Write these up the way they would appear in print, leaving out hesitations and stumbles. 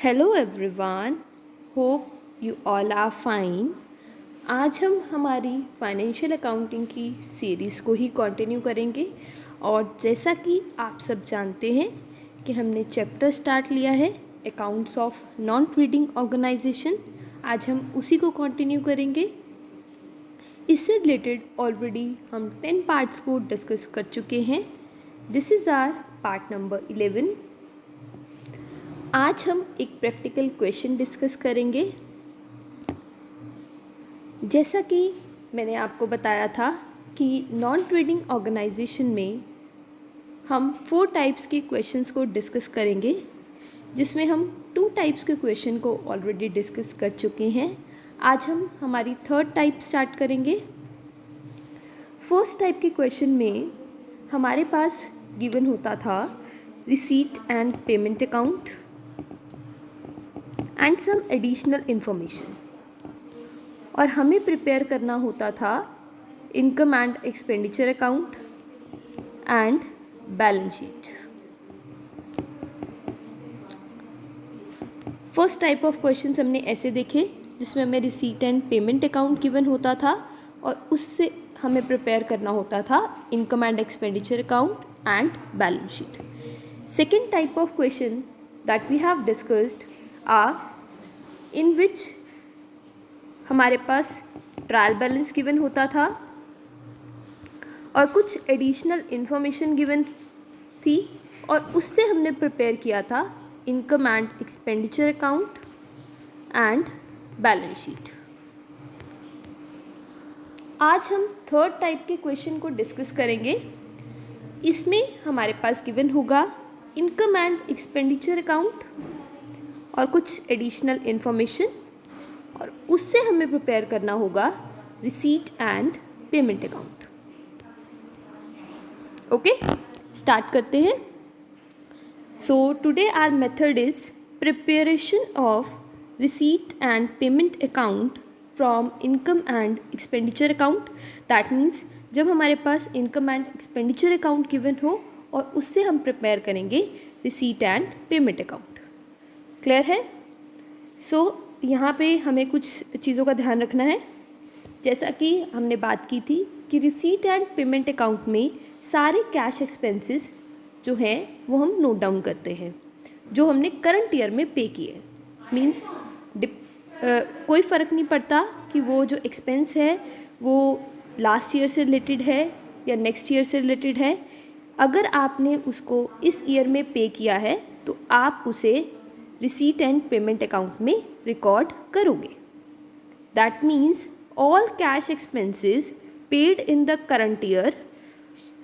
Hello everyone, hope you all are fine. आज हम हमारी फाइनेंशियल अकाउंटिंग की सीरीज़ को ही कंटिन्यू करेंगे और जैसा कि आप सब जानते हैं कि हमने चैप्टर स्टार्ट लिया है accounts of non trading organization. आज हम उसी को कंटिन्यू करेंगे। इससे रिलेटेड ऑलरेडी हम 10 पार्ट्स को डिस्कस कर चुके हैं। This is our part number 11। आज हम एक प्रैक्टिकल क्वेश्चन डिस्कस करेंगे। जैसा कि मैंने आपको बताया था कि नॉन ट्रेडिंग ऑर्गेनाइजेशन में हम 4 टाइप्स के क्वेश्चंस को डिस्कस करेंगे, जिसमें हम 2 टाइप्स के क्वेश्चन को ऑलरेडी डिस्कस कर चुके हैं। आज हम हमारी 3rd टाइप स्टार्ट करेंगे। फर्स्ट टाइप के क्वेश्चन में हमारे पास गिवन होता था receipt and payment account and some additional information, और हमें प्रिपेयर करना होता था income and expenditure account and balance sheet. First type of questions हमने ऐसे देखे, जिसमें हमें receipt and payment account given होता था और उससे हमें प्रिपेयर करना होता था income and expenditure account and balance sheet. Second type of question that we have discussed in which हमारे पास ट्रायल बैलेंस गिवन होता था और कुछ एडिशनल इन्फॉर्मेशन गिवन थी, और उससे हमने प्रिपेयर किया था income and expenditure account and balance sheet. आज हम 3rd टाइप के क्वेश्चन को डिस्कस करेंगे। इसमें हमारे पास गिवन होगा इनकम एंड एक्सपेंडिचर अकाउंट और कुछ एडिशनल इन्फॉर्मेशन, और उससे हमें प्रिपेयर करना होगा receipt and payment account. Okay, start करते हैं। So today our method is preparation of receipt and payment account from income and expenditure account. That means जब हमारे पास income and expenditure account given हो और उससे हम प्रिपेयर करेंगे receipt and payment account. Clear है? सो यहाँ पे हमें कुछ चीज़ों का ध्यान रखना है। जैसा कि हमने बात की थी कि रिसीट एंड पेमेंट अकाउंट में सारे कैश एक्सपेंसेस जो हैं वो हम नोट डाउन करते हैं, जो हमने करंट ईयर में पे किए। मीन्स कोई फ़र्क नहीं पड़ता कि वो जो एक्सपेंस है वो लास्ट ईयर से रिलेटेड है या नेक्स्ट ईयर से रिलेटेड है। अगर आपने उसको इस ईयर में पे किया है तो आप उसे रिसीट एंड पेमेंट अकाउंट में रिकॉर्ड करोगे। That means all cash expenses paid in the current year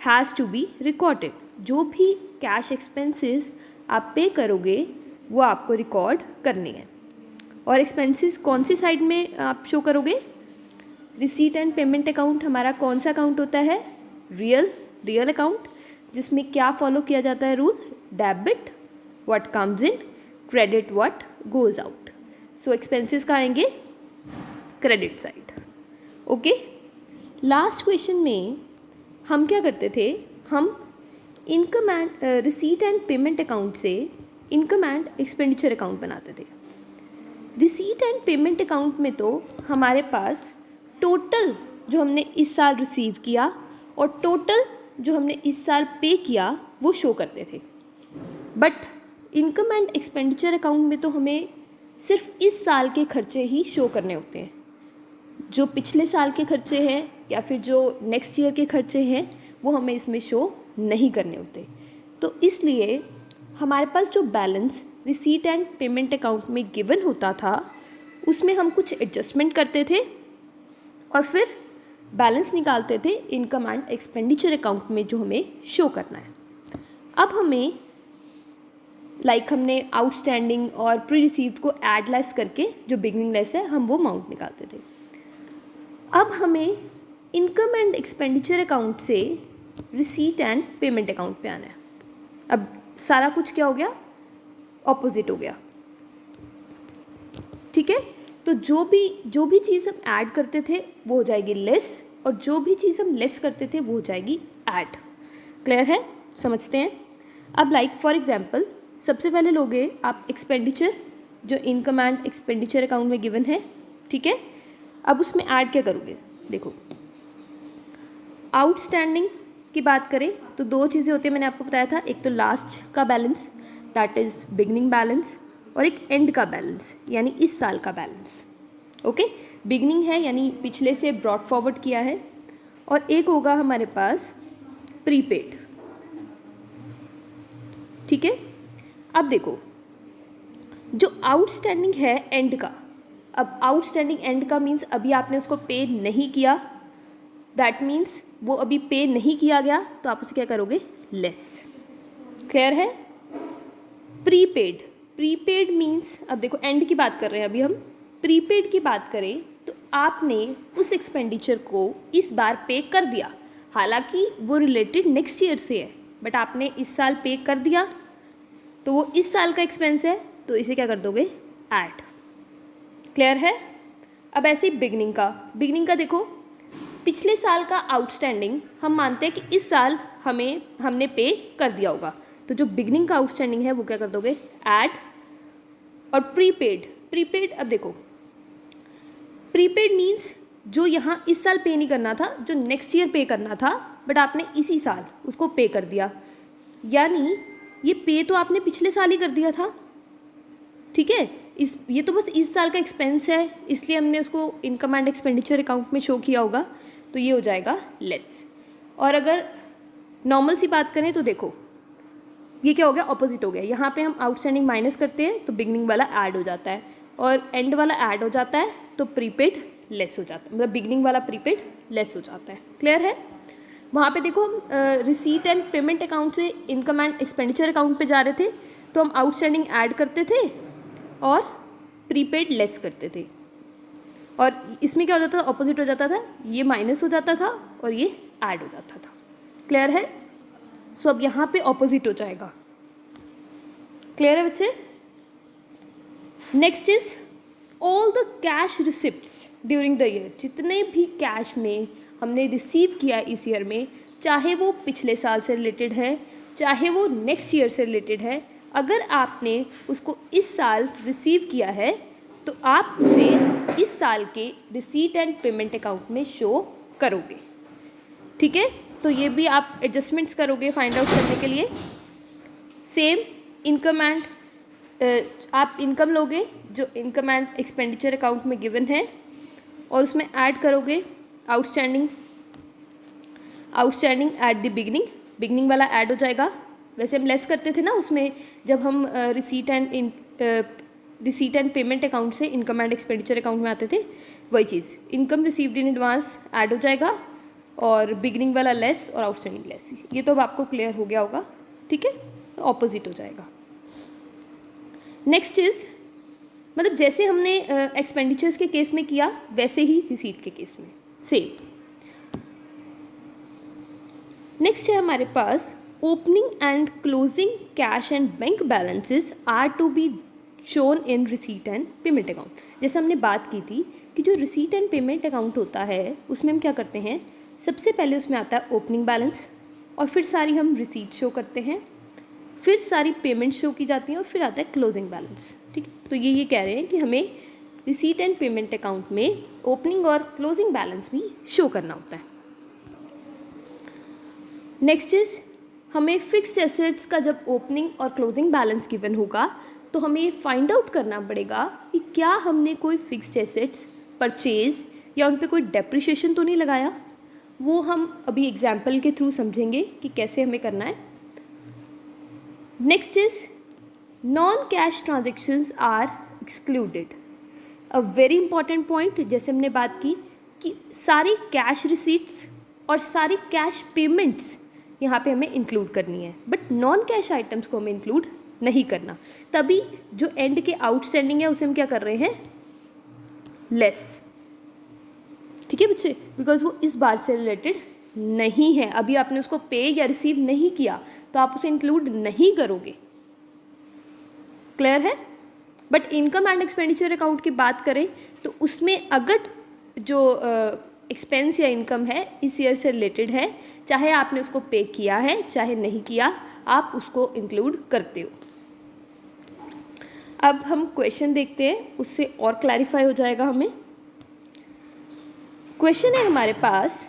has to be recorded. जो भी कैश एक्सपेंसेस आप पे करोगे वो आपको रिकॉर्ड करने हैं। और एक्सपेंसेस कौन सी साइड में आप शो करोगे? रिसीट एंड पेमेंट अकाउंट हमारा कौन सा अकाउंट होता है? रियल अकाउंट, जिसमें क्या फॉलो किया जाता है rule? Debit what comes in, credit what goes out. So expenses का आएंगे credit side. Okay, last question में हम क्या करते थे? हम income and receipt and payment account से इनकम एंड एक्सपेंडिचर अकाउंट बनाते थे। रिसीट एंड पेमेंट अकाउंट में तो हमारे पास टोटल जो हमने इस साल रिसीव किया और टोटल जो हमने इस साल पे किया वो शो करते थे। But income and expenditure account में तो हमें सिर्फ इस साल के खर्चे ही शो करने होते हैं। जो पिछले साल के खर्चे हैं या फिर जो नेक्स्ट ईयर के खर्चे हैं वो हमें इसमें शो नहीं करने होते। तो इसलिए हमारे पास जो balance receipt and payment account में गिवन होता था उसमें हम कुछ एडजस्टमेंट करते थे और फिर बैलेंस निकालते थे इनकम एंड एक्सपेंडिचर अकाउंट में जो हमें शो करना है। अब हमें हमने आउटस्टैंडिंग और प्री रिसीव्ड को ऐड लेस करके जो बिगनिंग लेस है हम वो अमाउंट निकालते थे। अब हमें इनकम एंड एक्सपेंडिचर अकाउंट से रिसीट एंड पेमेंट अकाउंट पे आना है। अब सारा कुछ क्या हो गया? ऑपोजिट हो गया। ठीक है, तो जो भी चीज़ हम ऐड करते थे वो हो जाएगी लेस, और जो भी चीज़ हम लेस करते थे वो हो जाएगी ऐड। क्लियर है? समझते हैं। अब फॉर एग्जाम्पल सबसे पहले लोगे आप एक्सपेंडिचर जो इनकम एंड एक्सपेंडिचर अकाउंट में गिवन है, ठीक है। अब उसमें ऐड क्या करोगे, देखो आउटस्टैंडिंग की बात करें तो दो चीज़ें होती हैं, मैंने आपको बताया था, एक तो लास्ट का balance that is beginning balance, और एक एंड का बैलेंस यानी इस साल का बैलेंस। ओके, बिगनिंग है यानी पिछले से ब्रॉट फॉरवर्ड किया है, और एक होगा हमारे पास प्रीपेड, ठीक है। अब देखो जो आउटस्टैंडिंग है एंड का, अब आउटस्टैंडिंग एंड का मीन्स अभी आपने उसको पे नहीं किया, दैट मीन्स वो अभी पे नहीं किया गया, तो आप उसे क्या करोगे, लेस। क्लियर है। प्रीपेड, प्रीपेड मीन्स अब देखो एंड की बात कर रहे हैं अभी हम, प्रीपेड की बात करें तो आपने उस एक्सपेंडिचर को इस बार पे कर दिया, हालांकि वो रिलेटेड नेक्स्ट ईयर से है, बट आपने इस साल पे कर दिया तो वो इस साल का एक्सपेंस है, तो इसे क्या कर दोगे, ऐड। क्लियर है। अब ऐसे ही बिगनिंग का देखो, पिछले साल का आउटस्टैंडिंग हम मानते हैं कि इस साल हमने पे कर दिया होगा, तो जो बिगनिंग का आउटस्टैंडिंग है वो क्या कर दोगे, ऐड। और प्रीपेड अब देखो प्रीपेड मीन्स जो यहाँ इस साल पे नहीं करना था, जो नेक्स्ट ईयर पे करना था, बट आपने इसी साल उसको पे कर दिया, यानी ये पे तो आपने पिछले साल ही कर दिया था, ठीक है। ये तो बस इस साल का एक्सपेंस है, इसलिए हमने उसको इनकम एंड एक्सपेंडिचर अकाउंट में शो किया होगा, तो ये हो जाएगा लेस। और अगर नॉर्मल सी बात करें तो देखो ये क्या हो गया, ऑपोजिट हो गया, यहाँ पे हम आउटस्टैंडिंग माइनस करते हैं तो बिगनिंग वाला ऐड हो जाता है, और एंड वाला ऐड हो जाता है तो प्रीपेड लेस हो जाता है, मतलब बिगनिंग वाला प्रीपेड लेस हो जाता है। क्लियर है। वहाँ पे देखो हम रिसीट एंड पेमेंट अकाउंट से इनकम एंड एक्सपेंडिचर अकाउंट पे जा रहे थे, तो हम आउटस्टैंडिंग ऐड करते थे और प्रीपेड लेस करते थे, और इसमें क्या हो जाता था, ऑपोजिट हो जाता था, ये माइनस हो जाता था और ये ऐड हो जाता था। क्लियर है। सो अब यहाँ पे ऑपोजिट हो जाएगा। क्लियर है बच्चे। Next is all the cash receipts during the year, जितने भी कैश में हमने रिसीव किया इस ईयर में, चाहे वो पिछले साल से रिलेटेड है, चाहे वो नेक्स्ट ईयर से रिलेटेड है, अगर आपने उसको इस साल रिसीव किया है तो आप उसे इस साल के रिसीट एंड पेमेंट अकाउंट में शो करोगे, ठीक है। तो ये भी आप एडजस्टमेंट्स करोगे फाइंड आउट करने के लिए। सेम इनकम एंड आप इनकम लोगे जो इनकम एंड एक्सपेंडिचर अकाउंट में गिवन है, और उसमें ऐड करोगे आउटस्टैंडिंग एट द बिगनिंग वाला ऐड हो जाएगा। वैसे हम लेस करते थे ना उसमें, जब हम रिसीट एंड पेमेंट अकाउंट से इनकम एंड एक्सपेंडिचर अकाउंट में आते थे, वही चीज़ income received in advance add हो जाएगा, और बिगनिंग वाला लेस और आउटस्टैंडिंग लेस। ये तो अब आपको क्लियर हो गया होगा, ठीक है। तो ऑपोजिट हो जाएगा। नेक्स्ट इज मतलब जैसे हमने एक्सपेंडिचर्स के केस में किया वैसे ही रिसीट के केस में सेम। नेक्स्ट है हमारे पास opening and closing cash and bank balances are to be shown in receipt and payment account. जैसे हमने बात की थी कि जो रिसीट एंड पेमेंट अकाउंट होता है उसमें हम क्या करते हैं, सबसे पहले उसमें आता है ओपनिंग बैलेंस, और फिर सारी हम रिसीट शो करते हैं, फिर सारी पेमेंट शो की जाती हैं, और फिर आता है क्लोजिंग बैलेंस, ठीक है। तो ये कह रहे हैं कि हमें रिसीट एंड पेमेंट अकाउंट में ओपनिंग और क्लोजिंग बैलेंस भी शो करना होता है। नेक्स्ट इज हमें फिक्स्ड एसेट्स का जब ओपनिंग और क्लोजिंग बैलेंस गिवन होगा तो हमें ये फाइंड आउट करना पड़ेगा कि क्या हमने कोई फिक्स्ड एसेट्स परचेज या उन पे कोई डेप्रिशिएशन तो नहीं लगाया। वो हम अभी एग्जाम्पल के थ्रू समझेंगे कि कैसे हमें करना है। Next is non cash transactions are excluded, a very important point. जैसे हमने बात की कि सारी कैश रिसीट्स और सारी कैश पेमेंट्स यहाँ पे हमें इंक्लूड करनी है, बट नॉन कैश आइटम्स को हमें इंक्लूड नहीं करना। तभी जो एंड के आउटस्टैंडिंग है उसे हम क्या कर रहे हैं, लेस, ठीक है बच्चे, बिकॉज वो इस बार से रिलेटेड नहीं है, अभी आपने उसको पे या रिसीव नहीं किया तो आप उसे इंक्लूड नहीं करोगे। क्लियर है। But income and expenditure account की बात करें तो उसमें अगर जो एक्सपेंस या इनकम है इस ईयर से रिलेटेड है, चाहे आपने उसको पे किया है चाहे नहीं किया, आप उसको इंक्लूड करते हो। अब हम क्वेश्चन देखते हैं, उससे और क्लैरिफाई हो जाएगा हमें। क्वेश्चन है हमारे पास,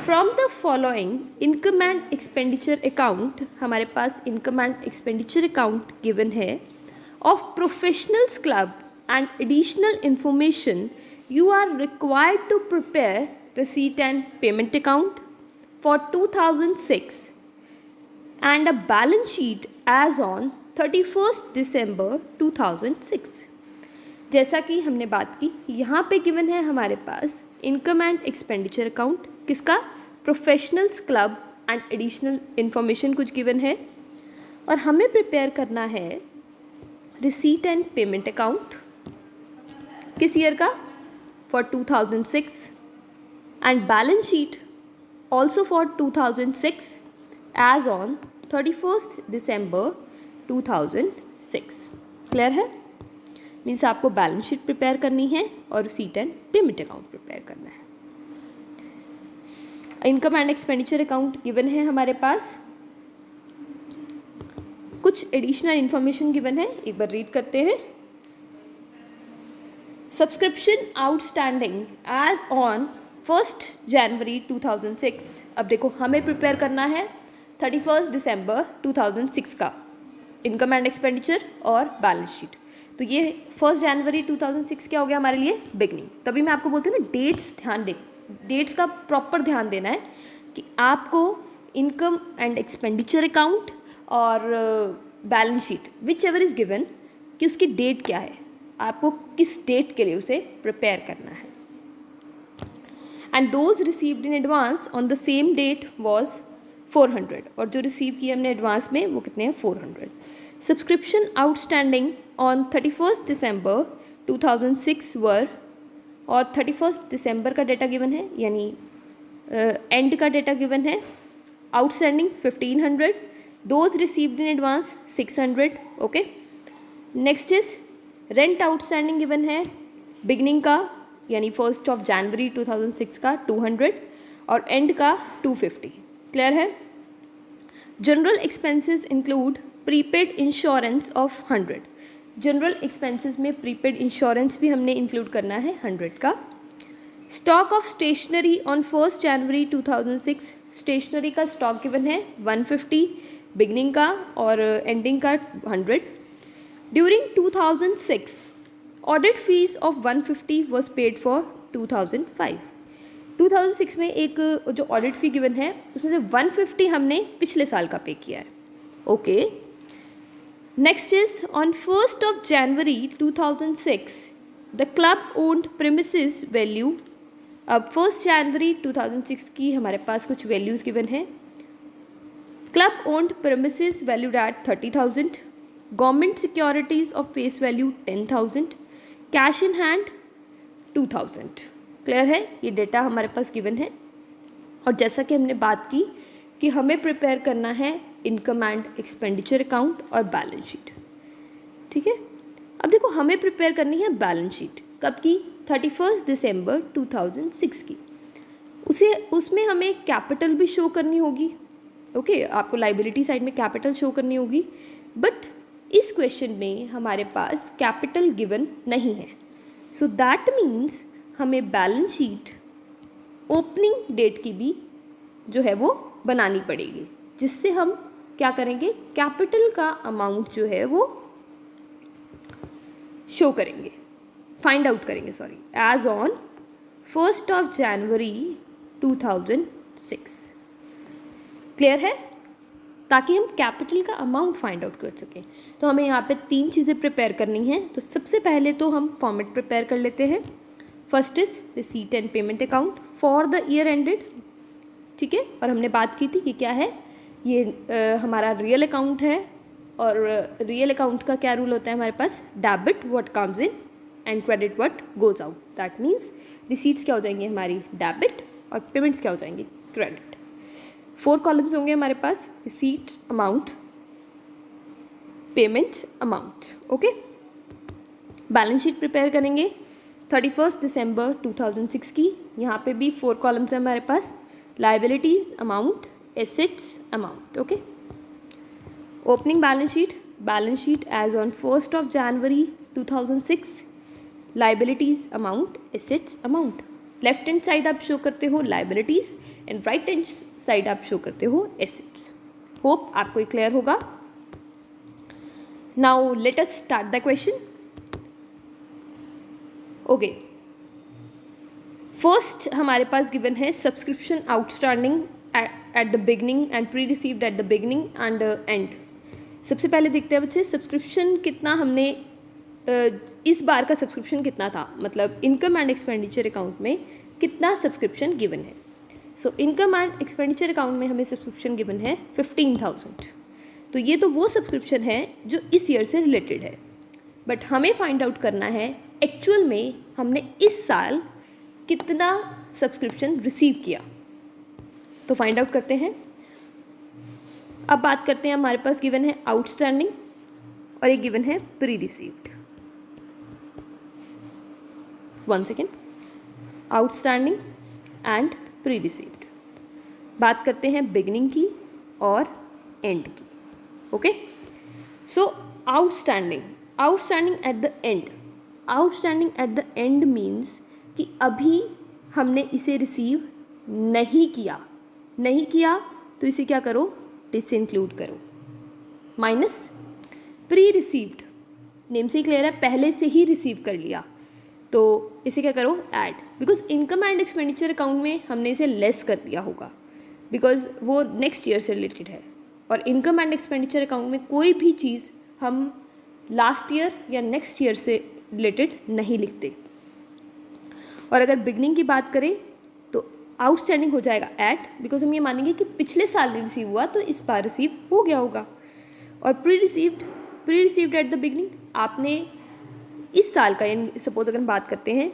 from the following income and expenditure account, हमारे पास income and expenditure account given है, of professionals club and additional information you are required to prepare receipt and payment account for 2006 and a balance sheet as on 31st December 2006। जैसा कि हमने बात की, यहाँ पे गिवन है हमारे पास इनकम एंड एक्सपेंडिचर अकाउंट, किसका, professionals club and additional information कुछ गिवन है, और हमें प्रिपेयर करना है रिसीट एंड पेमेंट अकाउंट, किस ईयर का, for 2006 and balance sheet also for 2006 as on 31st December 2006। Clear है? मीन्स आपको बैलेंस शीट प्रिपेयर करनी है और receipt and payment account prepare करना है। Income and expenditure account given है हमारे पास, कुछ एडिशनल इंफॉर्मेशन गिवन है, एक बार रीड करते हैं। Subscription outstanding as on 1st January 2006। अब देखो हमें प्रिपेयर करना है 31st December 2006 का इनकम एंड एक्सपेंडिचर और बैलेंस शीट। तो ये 1st January 2006 क्या हो गया हमारे लिए, बिगनिंग। तभी मैं आपको बोलती हूँ ना, डेट्स ध्यान दे, डेट्स का प्रॉपर ध्यान देना है कि आपको इनकम एंड एक्सपेंडिचर अकाउंट और balance sheet which ever is given कि उसकी डेट क्या है, आपको किस डेट के लिए उसे प्रिपेयर करना है। And those received in advance on the same date was 400, और जो रिसीव किए हमने एडवांस में वो कितने हैं, 400। Subscription outstanding on 31st December 2006 वर, और 31st December का डेटा गिवन है, यानी एंड का डेटा गिवन है। Outstanding 1500, those received in advance 600। Okay, next is rent outstanding given है, बिगनिंग का यानी 1st of January 2006 का 200 और एंड का 250। क्लियर है? General expenses include prepaid insurance of 100। General expenses में प्रीपेड इंश्योरेंस भी हमने इंक्लूड करना है 100 का। Stock of stationery on 1st January 2006, stationery का स्टॉक गिवन है 150, बिगनिंग का और एंडिंग का 100। During 2006, audit fees of 150 was paid for 2005। 2006 में एक जो ऑडिट फी गिवन है उसमें से 150 हमने पिछले साल का पे किया है। Okay, next is on 1st of January 2006 the club owned premises value. अब 1st January 2006 की हमारे पास कुछ वैल्यूज़ गिवन है। Club owned premises valued at 30,000, government securities of face value 10,000, cash in hand 2,000। Clear है? ये डेटा हमारे पास given है, और जैसा कि हमने बात की कि हमें प्रिपेयर करना है इनकम एंड एक्सपेंडिचर अकाउंट और बैलेंस शीट। ठीक है, अब देखो हमें प्रिपेयर करनी है बैलेंस शीट, कब की, 31st December 2006 की। उसमें हमें कैपिटल भी शो करनी होगी। ओके, आपको लाइबिलिटी साइड में कैपिटल शो करनी होगी, बट इस क्वेश्चन में हमारे पास कैपिटल गिवन नहीं है। सो दैट मीन्स हमें बैलेंस शीट ओपनिंग डेट की भी जो है वो बनानी पड़ेगी, जिससे हम क्या करेंगे, कैपिटल का अमाउंट जो है वो शो करेंगे, फाइंड आउट करेंगे, sorry, as on 1st of January 2006। Clear है? ताकि हम कैपिटल का अमाउंट फाइंड आउट कर सकें। तो हमें यहाँ पे 3 चीज़ें प्रिपेयर करनी हैं। तो सबसे पहले तो हम फॉर्मेट प्रिपेयर कर लेते हैं। First is receipt and payment account for the year ended. ठीक है, और हमने बात की थी कि क्या है ये, हमारा रियल अकाउंट है, और रियल अकाउंट का क्या रूल होता है हमारे पास, debit what comes in and credit what goes out. That means receipts क्या हो जाएंगी हमारी, डेबिट, और पेमेंट्स क्या हो जाएंगी, क्रेडिट। 4 कॉलम्स होंगे हमारे पास, receipt amount, payment amount. Okay, balance sheet prepare करेंगे 31st December 2006 की। यहाँ पे भी 4 कॉलम्स हैं हमारे पास, liabilities amount, assets amount. Okay, opening balance sheet balance sheet as on 1st of January 2006, liabilities amount, assets amount. Left hand side आप show करते हो liabilities and right hand side आप शो करते हो एसेट्स. होप आपको ये clear होगा. Now let us start the question. Okay, first हमारे पास गिवन है subscription outstanding at the beginning and pre received at the beginning and and. सबसे पहले देखते हैं बच्चे सब्सक्रिप्शन कितना हमने इस बार का सब्सक्रिप्शन कितना था, मतलब इनकम एंड एक्सपेंडिचर अकाउंट में कितना सब्सक्रिप्शन गिवन है. So income and expenditure account में हमें सब्सक्रिप्शन गिवन है 15,000. तो ये तो वो सब्सक्रिप्शन है जो इस ईयर से रिलेटेड है, बट हमें फाइंड आउट करना है एक्चुअल में हमने इस साल कितना सब्सक्रिप्शन रिसीव किया. तो फाइंड आउट करते हैं. अब बात करते हैं, हमारे पास गिवन है आउटस्टैंडिंग और एक गिवन है pre received. 1 second. Outstanding and pre received. बात करते हैं बिगनिंग की और एंड की. Okay, so outstanding at the end. Outstanding at the end means कि अभी हमने इसे रिसीव नहीं किया तो इसे क्या करो, डिसइंक्लूड करो. माइनस प्री रिसीव्ड, नेम से ही क्लियर है, पहले से ही रिसीव कर लिया, तो इसे क्या करो, add. Because income and expenditure account में हमने इसे लेस कर दिया होगा बिकॉज वो नेक्स्ट ईयर से रिलेटेड है, और इनकम एंड एक्सपेंडिचर अकाउंट में कोई भी चीज़ हम लास्ट ईयर या नेक्स्ट ईयर से रिलेटेड नहीं लिखते. और अगर बिगनिंग की बात करें तो आउटस्टैंडिंग हो जाएगा ऐड, बिकॉज हम ये मानेंगे कि पिछले साल रिसीव हुआ तो इस बार रिसीव हो गया होगा. और pre received at the beginning, आपने इस साल का, यानी सपोज अगर हम बात करते हैं,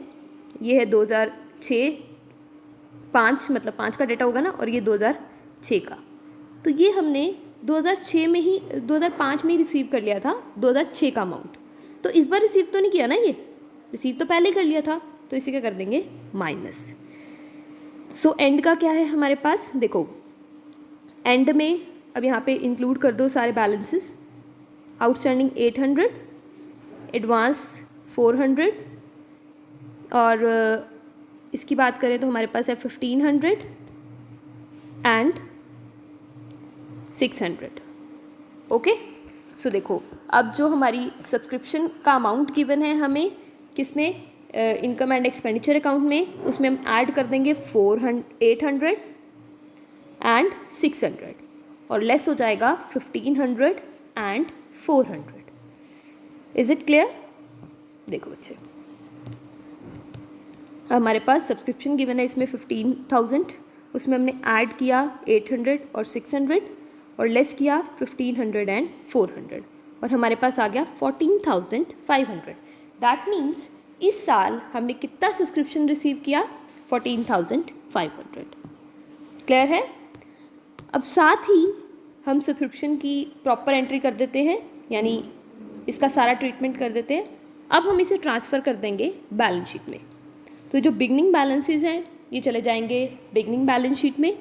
ये है 2006-5, मतलब 5 का डेटा होगा ना, और ये 2006 का, तो ये हमने 2005 में ही रिसीव कर लिया था 2006 का अमाउंट. तो इस बार रिसीव तो नहीं किया ना, ये रिसीव तो पहले ही कर लिया था, तो इसे क्या कर देंगे, माइनस. सो एंड का क्या है हमारे पास, देखो एंड में अब यहाँ पे इंक्लूड कर दो सारे बैलेंसेस. आउटस्टैंडिंग 800, एडवांस 400, और इसकी बात करें तो हमारे पास है 1500 एंड 600. ओके, सो देखो अब जो हमारी सब्सक्रिप्शन का अमाउंट गिवन है हमें किसमें, इनकम एंड एक्सपेंडिचर अकाउंट में, उसमें हम ऐड कर देंगे 800 एंड 600, और लेस हो जाएगा 1500 एंड 400. Is it clear? देखो बच्चे, हमारे पास सब्सक्रिप्शन गिवन है इसमें 15,000, उसमें हमने ऐड किया 800 और 600 और लेस किया 1500 एंड 400, और हमारे पास आ गया 14,500. दैट मीन्स इस साल हमने कितना सब्सक्रिप्शन रिसीव किया, 14,500. क्लियर है? अब साथ ही हम सब्सक्रिप्शन की प्रॉपर एंट्री कर देते हैं, यानी इसका सारा ट्रीटमेंट कर देते हैं. अब हम इसे ट्रांसफ़र कर देंगे बैलेंस शीट में. तो जो बिगनिंग बैलेंसेस हैं ये चले जाएंगे बिगनिंग बैलेंस शीट में,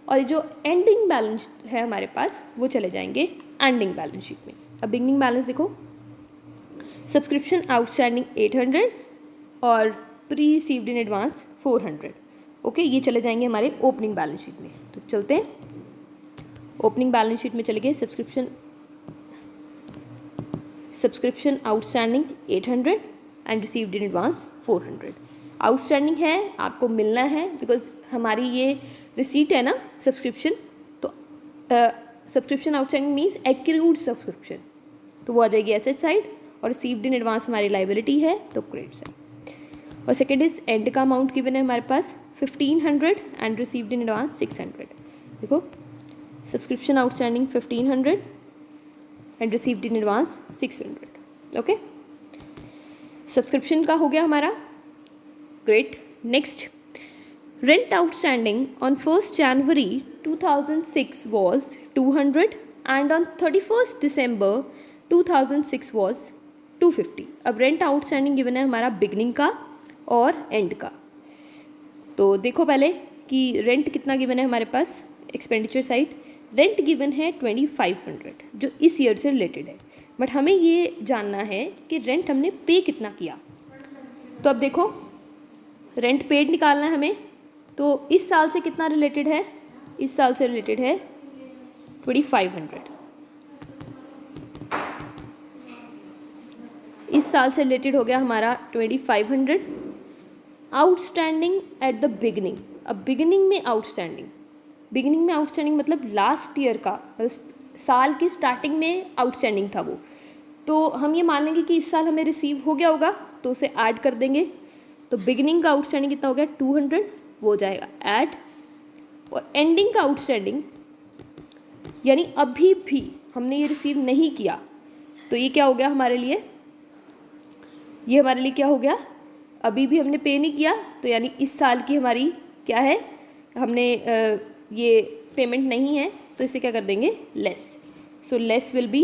और जो एंडिंग बैलेंस है हमारे पास वो चले जाएंगे एंडिंग बैलेंस शीट में. अब बिगनिंग बैलेंस देखो, सब्सक्रिप्शन आउटस्टैंडिंग 800 और pre received in advance 400. Okay, ये चले जाएंगे हमारे ओपनिंग बैलेंस शीट में. तो चलते हैं, ओपनिंग बैलेंस शीट में चले गए subscription outstanding 800 and received in advance 400. Outstanding है, आपको मिलना है, बिकॉज हमारी ये रिसीट है ना सब्सक्रिप्शन, तो subscription outstanding means accrued subscription, तो वो आ जाएगी एसेट साइड, और रिसीव्ड इन एडवांस हमारी लाइबिलिटी है तो क्रेडिट साइड. और सेकेंड इज एंड का अमाउंट गिवन है हमारे पास 1500 एंड रिसीव्ड इन एडवांस 600. देखो subscription outstanding 1500 and received in advance 600. Okay, subscription का हो गया हमारा. Great. Next, rent outstanding on 1st January 2006 was 200 and on 31st December 2006 was 250. अब रेंट आउटस्टैंडिंग गिवन है हमारा बिगनिंग का और एंड का. तो देखो पहले कि रेंट कितना गिवन है हमारे पास, एक्सपेंडिचर साइड रेंट गिवन है 2500 जो इस ईयर से रिलेटेड है, बट हमें ये जानना है कि रेंट हमने पे कितना किया। तो अब देखो रेंट पेड निकालना है हमें, तो इस साल से कितना रिलेटेड है, इस साल से रिलेटेड है 2500, इस साल से रिलेटेड हो गया हमारा 2500। आउटस्टैंडिंग एट द बिगनिंग, अब बिगिनिंग में आउटस्टैंडिंग मतलब लास्ट ईयर का, मतलब साल की स्टार्टिंग में आउटस्टैंडिंग था वो, तो हम ये मान लेंगे कि इस साल हमें रिसीव हो गया होगा तो उसे ऐड कर देंगे। तो बिगिनिंग का आउटस्टैंडिंग कितना हो गया 200, वो हो जाएगा ऐड, और एंडिंग का आउटस्टैंडिंग यानी अभी भी हमने ये रिसीव नहीं किया, तो ये क्या हो गया हमारे लिए, ये हमारे लिए क्या हो गया, अभी भी हमने पे नहीं किया, तो यानी इस साल की हमारी क्या है, हमने ये पेमेंट नहीं है, तो इसे क्या कर देंगे less. So less will be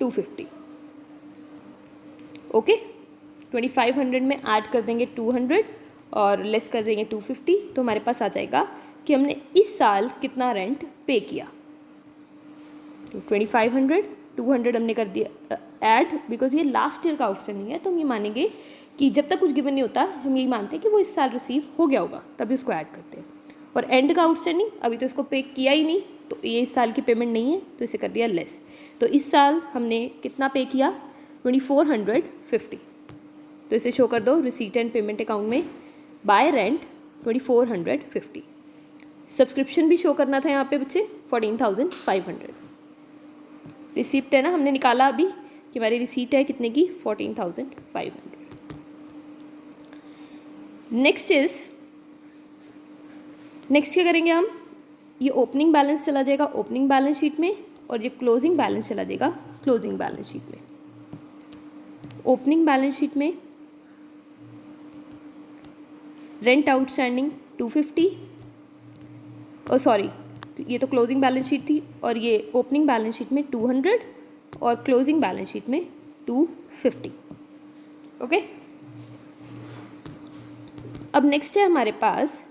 250। Okay, 2500 में ऐड कर देंगे 200 और लेस कर देंगे 250, तो हमारे पास आ जाएगा कि हमने इस साल कितना रेंट पे किया। तो 2500 200 हमने कर दिया ऐड, बिकॉज ये लास्ट ईयर का आउटस्टैंडिंग है, तो हम ये मानेंगे कि जब तक कुछ गिवन नहीं होता हम यही मानते हैं कि वो इस साल रिसीव हो गया होगा, तभी उसको ऐड करते हैं। और एंड का आउटस्टैंडिंग अभी तो इसको पे किया ही नहीं, तो ये इस साल की पेमेंट नहीं है, तो इसे कर दिया लेस। तो इस साल हमने कितना पे किया 2450, तो इसे शो कर दो रिसीट एंड पेमेंट अकाउंट में बाय रेंट 2450। सब्सक्रिप्शन भी शो करना था यहाँ पे बच्चे 14500। रिसीप्ट है ना, हमने निकाला अभी कि हमारी रिसीट है कितने की 14500। नेक्स्ट क्या करेंगे हम, ये ओपनिंग बैलेंस चला जाएगा ओपनिंग बैलेंस शीट में, और ये क्लोजिंग बैलेंस चला जाएगा क्लोजिंग बैलेंस शीट में। ओपनिंग बैलेंस शीट में रेंट आउटस्टैंडिंग 250, सॉरी ये तो क्लोजिंग बैलेंस शीट थी, और ये ओपनिंग बैलेंस शीट में 200 और क्लोजिंग बैलेंस शीट में 250। ओके, अब नेक्स्ट है हमारे पास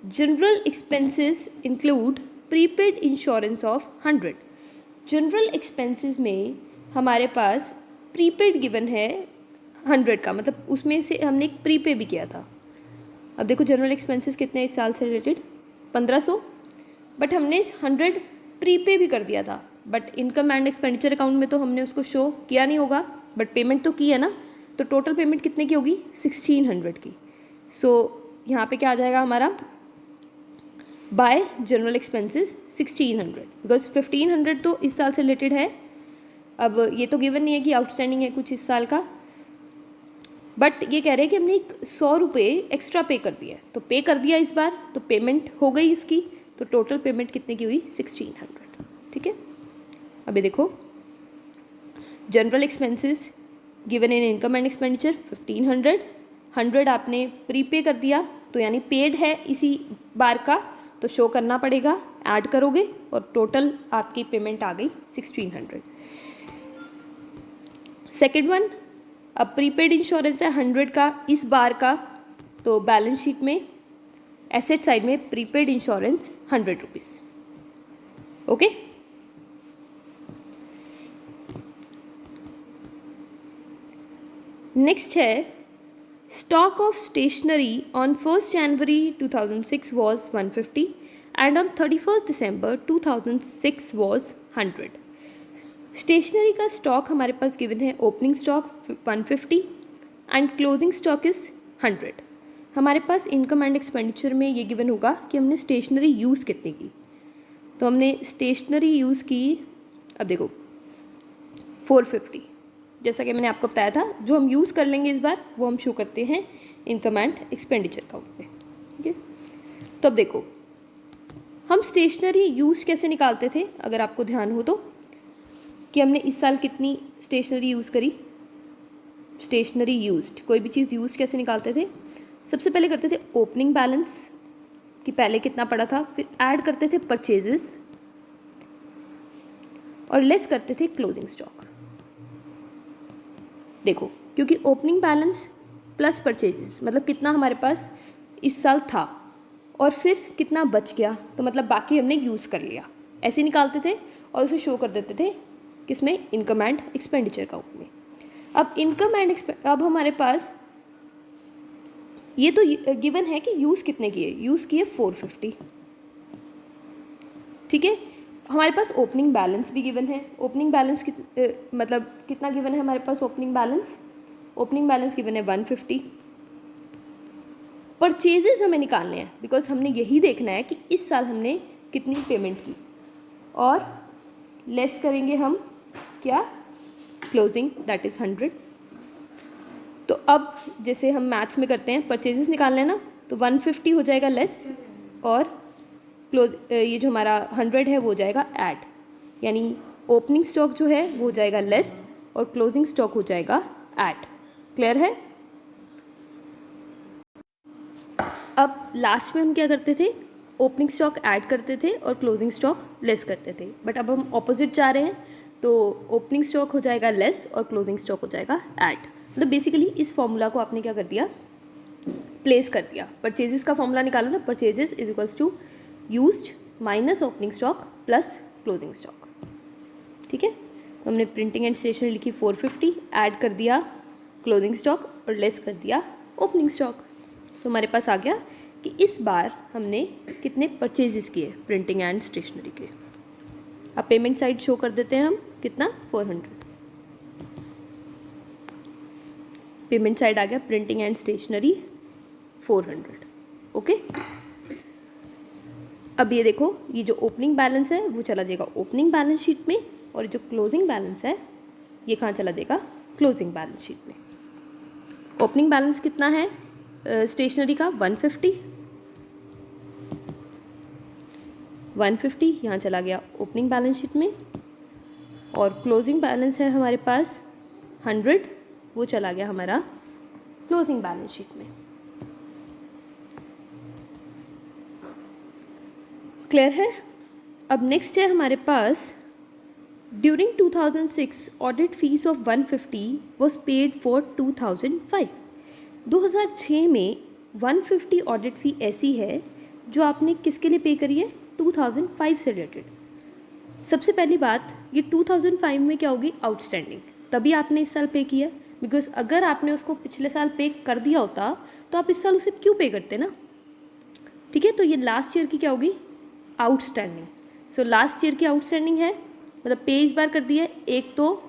general expenses include prepaid insurance of 100। General expenses में हमारे पास प्रीपेड गिवन है 100 का, मतलब उसमें से हमने एक प्रीपे भी किया था। अब देखो जनरल एक्सपेंसेस कितने इस साल से रिलेटेड 1500, बट हमने 100 प्रीपे भी कर दिया था, but income and expenditure account में तो हमने उसको शो किया नहीं होगा, बट पेमेंट तो की है ना, तो टोटल पेमेंट कितने की होगी 1600 की। सो यहाँ पे क्या आ जाएगा हमारा बाय जनरल एक्सपेंसेस 1600, बिकॉज 1500 तो इस साल से रिलेटेड है। अब ये तो गिवन नहीं है कि आउटस्टैंडिंग है कुछ इस साल का, बट ये कह रहे हैं कि हमने 100 रुपये एक्स्ट्रा पे कर दिया है, तो पे कर दिया इस बार, तो पेमेंट हो गई इसकी, तो टोटल पेमेंट कितने की हुई 1600। ठीक है, अभी देखो general expenses given in income and expenditure 1500, 100 आपने प्रीपे कर दिया, तो यानी पेड है इसी बार का, तो शो करना पड़ेगा, ऐड करोगे और टोटल आपकी पेमेंट आ गई 1600। सेकेंड वन, अब प्रीपेड इंश्योरेंस है 100 का इस बार का, तो बैलेंस शीट में एसेट साइड में prepaid insurance 100 rupees. Okay, next है stock of stationery on 1st January 2006 was 150 and on 31st December 2006 was 100। Stationery का स्टॉक हमारे पास गिवन है opening stock 150 and closing stock is 100। हमारे पास इनकम एंड एक्सपेंडिचर में ये गिवन होगा कि हमने स्टेशनरी यूज़ कितने की, तो हमने स्टेशनरी यूज़ की, अब देखो 450, जैसा कि मैंने आपको बताया था जो हम यूज़ कर लेंगे इस बार वो हम शो करते हैं इनकम एंड एक्सपेंडिचर अकाउंट में। ठीक है, तो अब देखो हम स्टेशनरी यूज़ कैसे निकालते थे, अगर आपको ध्यान हो तो, कि हमने इस साल कितनी स्टेशनरी यूज़ करी। स्टेशनरी यूज्ड, कोई भी चीज़ यूज़ कैसे निकालते थे, सबसे पहले करते थे ओपनिंग बैलेंस कि पहले कितना पड़ा था, फिर ऐड करते थे परचेजेस और लेस करते थे क्लोजिंग स्टॉक। देखो क्योंकि ओपनिंग बैलेंस प्लस परचेजेस मतलब कितना हमारे पास इस साल था और फिर कितना बच गया, तो मतलब बाकी हमने यूज़ कर लिया। ऐसे निकालते थे और उसे शो कर देते थे किसमें, इनकम एंड एक्सपेंडिचर अकाउंट में। अब इनकम एंड अब हमारे पास ये तो गिवन है कि यूज़ कितने किए, यूज़ किए 450, ठीक है। हमारे पास ओपनिंग बैलेंस भी गिवन है, ओपनिंग बैलेंस मतलब कितना गिवन है हमारे पास, ओपनिंग बैलेंस गिवन है 150। परचेजेस हमें निकालने हैं बिकॉज हमने यही देखना है कि इस साल हमने कितनी पेमेंट की, और लेस करेंगे हम क्या, क्लोजिंग, दैट इज़ 100। तो अब जैसे हम मैथ्स में करते हैं, परचेजेस निकालने हैं ना, तो 150 हो जाएगा लेस, और क्लोज ये जो हमारा 100 है वो हो जाएगा ऐड, यानी ओपनिंग स्टॉक जो है वो हो जाएगा लेस और क्लोजिंग स्टॉक हो जाएगा ऐड। क्लियर है। अब लास्ट में हम क्या करते थे, ओपनिंग स्टॉक ऐड करते थे और क्लोजिंग स्टॉक लेस करते थे, बट अब हम ऑपोजिट जा रहे हैं, तो ओपनिंग स्टॉक हो जाएगा लेस और क्लोजिंग स्टॉक हो जाएगा ऐड। मतलब बेसिकली इस फॉर्मूला को आपने क्या कर दिया, प्लेस कर दिया। परचेजेस का फॉर्मूला निकालो ना, purchases is equals to used minus opening stock plus closing stock, ठीक है। तो हमने प्रिंटिंग एंड स्टेशनरी लिखी 450, ऐड कर दिया क्लोजिंग स्टॉक और लेस कर दिया ओपनिंग स्टॉक। तो हमारे पास आ गया कि इस बार हमने कितने परचेजेस किए प्रिंटिंग एंड स्टेशनरी के। अब पेमेंट साइड शो कर देते हैं हम, कितना, 400। पेमेंट साइड आ गया प्रिंटिंग एंड स्टेशनरी 400, ओके। अब ये देखो, ये जो ओपनिंग बैलेंस है वो चला जाएगा ओपनिंग बैलेंस शीट में, और जो क्लोजिंग बैलेंस है ये कहाँ चला जाएगा, क्लोजिंग बैलेंस शीट में। ओपनिंग बैलेंस कितना है स्टेशनरी का, 150 यहाँ चला गया ओपनिंग बैलेंस शीट में, और क्लोजिंग बैलेंस है हमारे पास 100, वो चला गया हमारा क्लोजिंग बैलेंस शीट में। क्लियर है। अब नेक्स्ट है हमारे पास, during 2006 audit fees of 150 was paid for 2005। 2006 में 150 ऑडिट फ़ी ऐसी है जो आपने किसके लिए पे करी है, 2005 से रिलेटेड। सबसे पहली बात, ये 2005 में क्या होगी, आउटस्टैंडिंग, तभी आपने इस साल पे किया, बिकॉज अगर आपने उसको पिछले साल पे कर दिया होता तो आप इस साल उसे क्यों पे करते ना, ठीक है। तो ये लास्ट ईयर की क्या होगी, आउटस्टैंडिंग। सो लास्ट ईयर की आउटस्टैंडिंग है, मतलब पे इस बार कर दिया है। एक तो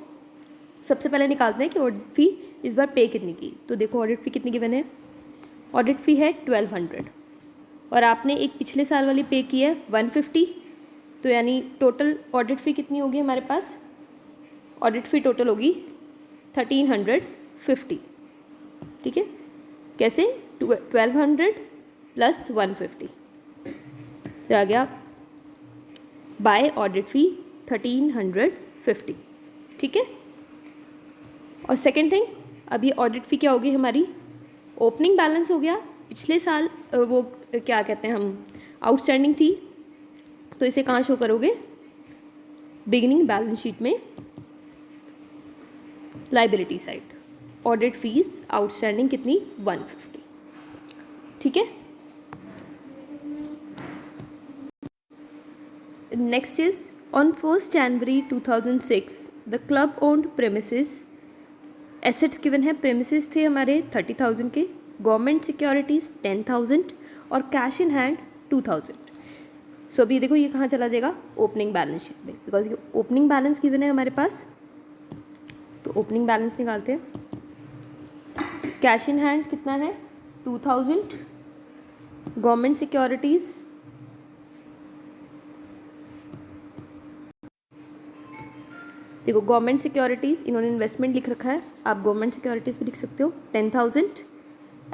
सबसे पहले निकालते हैं कि ऑडिट फ़ी इस बार पे कितनी की। तो देखो ऑडिट फ़ी कितनी गिवन है, ऑडिट फ़ी है 1200, और आपने एक पिछले साल वाली पे की है 150, तो यानी टोटल ऑडिट फ़ी कितनी होगी हमारे पास, ऑडिट फ़ी टोटल होगी 1350, ठीक है। कैसे, 1200 प्लस 150, तो आ गया बाय ऑडिट फ़ी 1350, ठीक है। और सेकेंड थिंग, अभी ऑडिट फ़ी क्या होगी हमारी, ओपनिंग बैलेंस हो गया, पिछले साल वो क्या कहते हैं हम, आउटस्टैंडिंग थी, तो इसे कहाँ शो करोगे, बिगिनिंग बैलेंस शीट में, liability side, audit fees outstanding कितनी, 150, ठीक है। Next is on 1st January 2006 the club owned premises, assets given है, प्रेमिसेस थे हमारे 30,000 के, गवर्नमेंट सिक्योरिटीज़ 10,000 और कैश इन हैंड 2,000। सो अभी देखो ये कहाँ चला जाएगा, ओपनिंग बैलेंस शीट में, बिकॉज ये ओपनिंग बैलेंस गिवन है हमारे पास। तो ओपनिंग बैलेंस निकालते हैं, कैश इन हैंड कितना है 2000, गवर्नमेंट सिक्योरिटीज़ देखो, गवर्नमेंट सिक्योरिटीज़ इन्होंने इन्वेस्टमेंट लिख रखा है, आप गवर्नमेंट सिक्योरिटीज़ भी लिख सकते हो 10,000,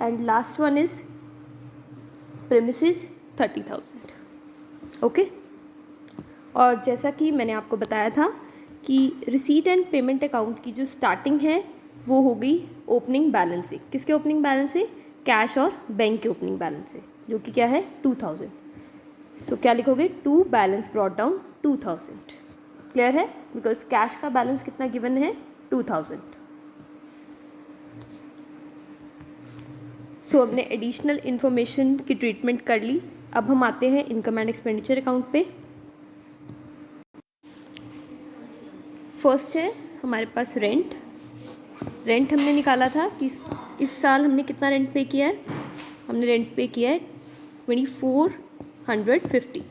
and last one is premises 30,000, okay. और जैसा कि मैंने आपको बताया था कि रिसीट एंड पेमेंट अकाउंट की जो स्टार्टिंग है वो हो गई ओपनिंग बैलेंस से, किसके ओपनिंग बैलेंस से, कैश और बैंक के ओपनिंग बैलेंस से, जो कि क्या है 2000। सो क्या लिखोगे, to balance brought down 2000, clear है, बिकॉज कैश का बैलेंस कितना गिवन है 2000। सो हमने एडिशनल इन्फॉर्मेशन की ट्रीटमेंट कर ली। अब हम आते हैं इनकम एंड एक्सपेंडिचर अकाउंट पे। फर्स्ट है हमारे पास रेंट। रेंट हमने निकाला था कि इस साल हमने कितना रेंट पे किया है, हमने रेंट पे किया है 2450।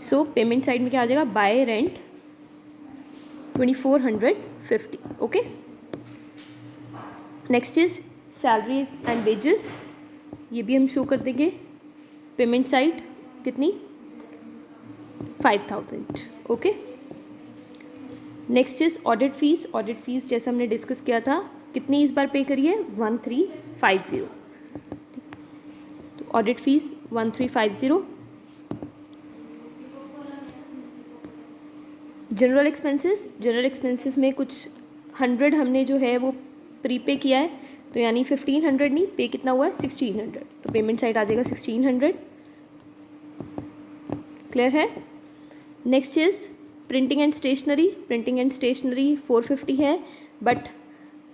सो पेमेंट साइड में क्या आ जाएगा, bye rent 2450। Okay, next is salaries and wages, ये भी हम शो कर देंगे। पेमेंट साइड कितनी, 5000। Okay, next is audit fees. Audit fees जैसे हमने डिस्कस किया था कितनी इस बार पे करी है, 1350। तो audit fees 1350। General expenses, general expenses में कुछ 100 हमने जो है वो प्री पे किया है, तो यानी 1500 नहीं, पे कितना हुआ है 1600, तो पेमेंट साइड आ जाएगा 1600। क्लियर है। Next is printing and stationery. Printing and stationery 450 है, बट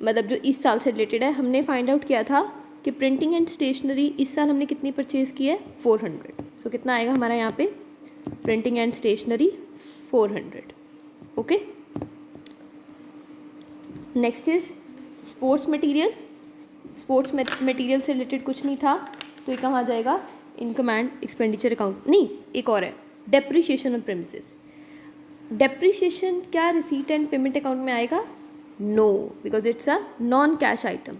मतलब जो इस साल से रिलेटेड है, हमने फाइंड आउट किया था कि प्रिंटिंग एंड स्टेशनरी इस साल हमने कितनी परचेज की है, 400। सो कितना आएगा हमारा यहाँ पे, printing and stationery 400। Okay, next is sports material. Sports material से रिलेटेड कुछ नहीं था, तो ये कहाँ आ जाएगा, इनकम एंड एक्सपेंडिचर अकाउंट। नहीं, एक और है, डेप्रिशिएशन ऑन प्रेमिसेस। डेप्रिशिएशन क्या रिसीट एंड पेमेंट अकाउंट में आएगा, no, because it's a non cash item.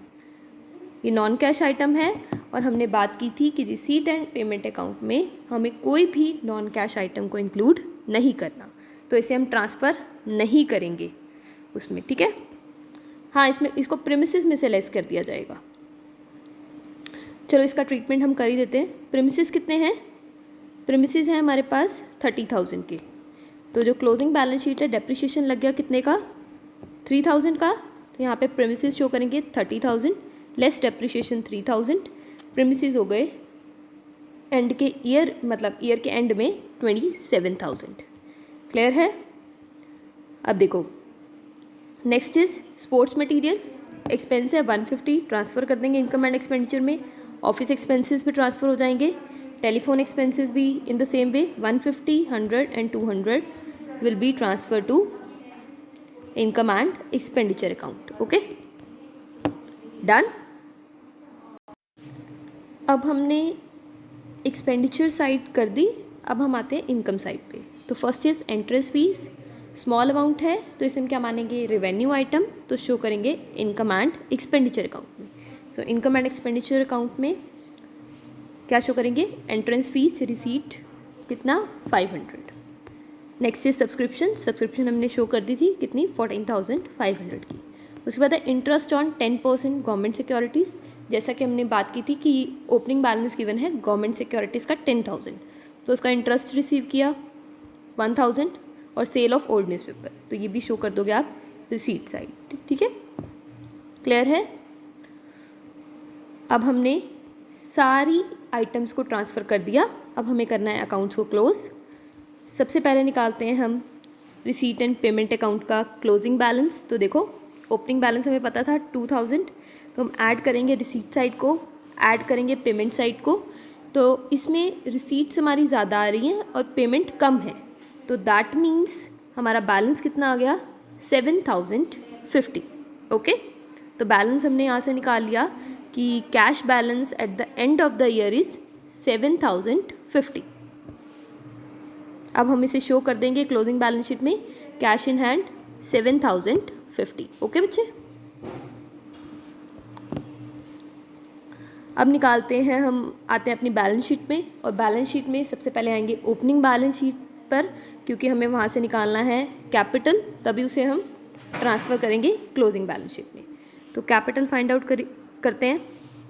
ये नॉन कैश आइटम है, और हमने बात की थी कि रिसीट एंड पेमेंट अकाउंट में हमें कोई भी नॉन कैश आइटम को इंक्लूड नहीं करना, तो इसे हम ट्रांसफ़र नहीं करेंगे उसमें। ठीक है, हाँ, इसमें इसको प्रेमिसेस में से लेस कर दिया जाएगा। चलो इसका ट्रीटमेंट हम कर ही देते हैं। प्रेमिसेस कितने हैं, प्रेमिसेस हैं हमारे पास 30,000 के, तो जो क्लोजिंग बैलेंस शीट है डेप्रिशिएशन लग गया कितने का, 3000 का, तो यहाँ पे प्रेमिसेस शो करेंगे 30,000 लेस डेप्रिशिएशन 3000। प्रेमिसेस हो गए एंड के ईयर, मतलब ईयर के एंड में 27,000। क्लियर है। अब देखो, next is sports material. Expense है 150, ट्रांसफ़र कर देंगे इनकम एंड एक्सपेंडिचर में। ऑफिस एक्सपेंसेस भी ट्रांसफ़र हो जाएंगे। टेलीफोन एक्सपेंसेस भी इन द सेम वे, 150, 100 एंड 200 will be transfer to income and expenditure account. Okay, done. अब हमने एक्सपेंडिचर साइड कर दी, अब हम आते हैं इनकम साइड पे। तो first is interest fees, small amount है तो इसे हम क्या मानेंगे, रेवेन्यू आइटम, तो शो करेंगे इनकम एंड एक्सपेंडिचर अकाउंट में। So income and expenditure account में क्या शो करेंगे, एंट्रेंस फीस रिसीट कितना, 500। Next is subscription. सब्सक्रिप्शन हमने शो कर दी थी कितनी, 14,500 की। उसके बाद है इंटरेस्ट ऑन 10% गवर्नमेंट सिक्योरिटीज़। जैसा कि हमने बात की थी कि ओपनिंग बैलेंस गिवन है गवर्नमेंट सिक्योरिटीज़ का 10,000, तो उसका इंटरेस्ट रिसीव किया 1,000, और सेल ऑफ ओल्ड न्यूज़पेपर, तो ये भी शो कर दोगे आप रिसीट साइड। ठीक है, क्लियर है। अब हमने सारी आइटम्स को ट्रांसफ़र कर दिया, अब हमें करना है अकाउंट्स को क्लोज। सबसे पहले निकालते हैं हम रिसीट एंड पेमेंट अकाउंट का क्लोजिंग बैलेंस। तो देखो, ओपनिंग बैलेंस हमें पता था 2000, तो हम ऐड करेंगे रिसीट साइड को, ऐड करेंगे पेमेंट साइड को। तो इसमें रिसीट्स हमारी ज़्यादा आ रही हैं और पेमेंट कम है, तो दैट मीन्स हमारा बैलेंस कितना आ गया, 7050। ओके, तो बैलेंस हमने यहाँ से निकाल लिया कि cash balance at the end of the year is 7050। अब हम इसे शो कर देंगे क्लोजिंग बैलेंस शीट में, कैश इन हैंड 7050। ओके बच्चे, अब निकालते हैं, हम आते हैं अपनी बैलेंस शीट में, और बैलेंस शीट में सबसे पहले आएंगे ओपनिंग बैलेंस शीट पर, क्योंकि हमें वहाँ से निकालना है कैपिटल, तभी उसे हम ट्रांसफ़र करेंगे क्लोजिंग बैलेंस शीट में। तो कैपिटल फाइंड आउट करते हैं।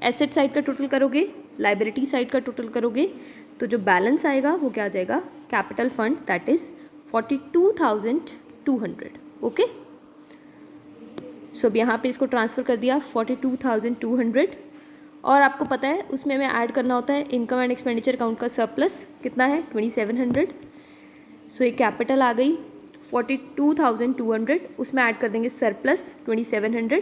एसेट साइड का टोटल करोगे, लाइबिलिटी साइड का टोटल करोगे, तो जो बैलेंस आएगा वो क्या आ जाएगा, capital fund, that is 42,200। Okay, so अब यहाँ पे इसको ट्रांसफ़र कर दिया 42,200, और आपको पता है उसमें हमें ऐड करना होता है इनकम एंड एक्सपेंडिचर अकाउंट का सरप्लस, कितना है 2700। सो ये कैपिटल आ गई 42,200, उसमें ऐड कर देंगे सरप्लस 2700,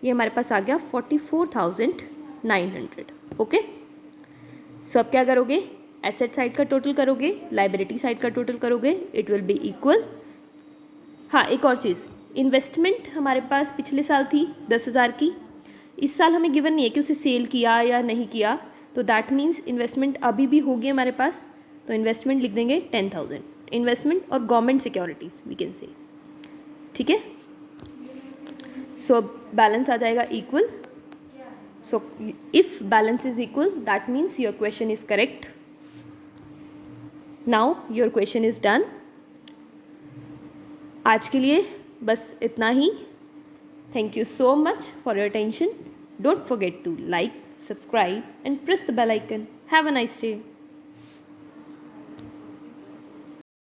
ये हमारे पास आ गया 44,900। ओके, सो अब क्या करोगे, एसेट साइड का टोटल करोगे, लाइबिलिटी साइड का टोटल करोगे, इट विल बी इक्वल हाँ, एक और चीज़, इन्वेस्टमेंट हमारे पास पिछले साल थी 10,000 की, इस साल हमें गिवन नहीं है कि उसे सेल किया या नहीं किया, तो दैट मीन्स इन्वेस्टमेंट अभी भी होगी हमारे पास, तो इन्वेस्टमेंट लिख देंगे 10,000, इन्वेस्टमेंट और government securities we can say, ठीक है। सो बैलेंस आ जाएगा equal. So if balance is equal that means your question is correct. Now your question is done. आज के लिए बस इतना ही। Thank you so much for your attention. Don't forget to like, subscribe and press the bell icon. Have a nice day.